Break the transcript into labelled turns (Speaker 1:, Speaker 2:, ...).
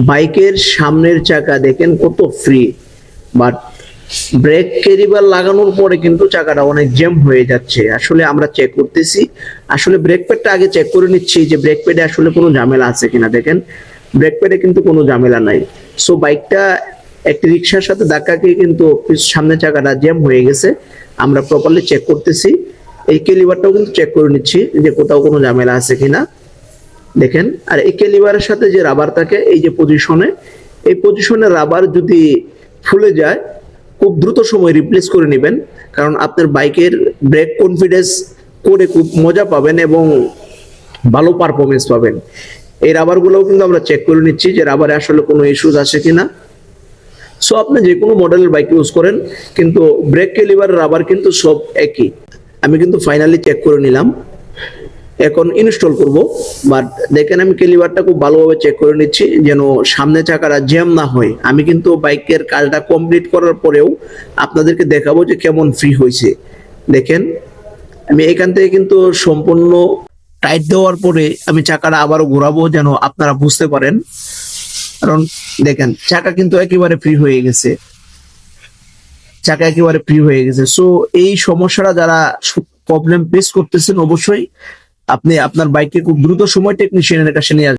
Speaker 1: বাইকের সামনের চাকা দেখেন কত ফ্রি, বাট ব্রেক ক্যারিবার লাগানোর পরে কিন্তু চাকাটা অনেক জ্যাম হয়ে যাচ্ছে। আসলে আমরা চেক করতেছি, আসলে ব্রেক প্যাডটা আগে চেক করে নিচ্ছি যে ব্রেক প্যাডে আসলে কোনো ঝামেলা আছে কিনা। দেখেন ব্রেক প্যাডে কিন্তু কোনো ঝামেলা নাই। সো বাইকটা একটি রিক্সার সাথে ধাক্কা খেয়ে কিন্তু সামনের চাকাটা জ্যাম হয়ে গেছে। আমরা প্রপারলি চেক করতেছি, এই ক্যালিবারটাও কিন্তু চেক করে নিচ্ছি যে কোথাও কোনো ঝামেলা আছে কিনা। দেখেন, আর এই ক্যালিবারের সাথে যে রাবার থাকে এই যে পজিশনে, এই পজিশনে রাবার যদি ফুলে যায় খুব দ্রুত সময় রিপ্লেস করে নেবেন, কারণ আপনার বাইকের ব্রেক কনফিডেন্স করে খুব মজা পাবেন এবং ভালো পারফরমেন্স পাবেন। এই রাবারগুলোও কিন্তু আমরা চেক করে নিচ্ছি যে রাবারে আসলে কোনো ইস্যুস আছে কিনা। সো আপনি যে কোনো মডেলের বাইক ইউজ করেন কিন্তু ব্রেক ক্যালিবার রাবার কিন্তু সব একই। আমি কিন্তু ফাইনালি চেক করে নিলাম, এখন ইনস্টল করব। বাট দেখেন আমি ক্যালিবারটা খুব ভালোভাবে চেক করে নিচ্ছি যেন সামনে চাকাটা জ্যাম না হয়। আমি কিন্তু বাইকের কাজটা কমপ্লিট করার পরেও আপনাদেরকে দেখাবো যে কেমন ফ্রি হয়েছে। দেখেন আমি এখান থেকে কিন্তু সম্পূর্ণ টাইট দেওয়ার পরে আমি চাকাটা আবারও ঘোরাবো যেন আপনারা বুঝতে পারেন। কারণ দেখেন চাকা কিন্তু একেবারে ফ্রি হয়ে গেছে, চাকা একেবারে ফ্রি হয়ে গেছে। সো এই সমস্যাটা যারা প্রবলেম ফেস করতেছেন অবশ্যই আপনি আপনার বাইককে খুব দ্রুত সময় টেকনিশিয়ানের কাছে নিয়ে আসবেন।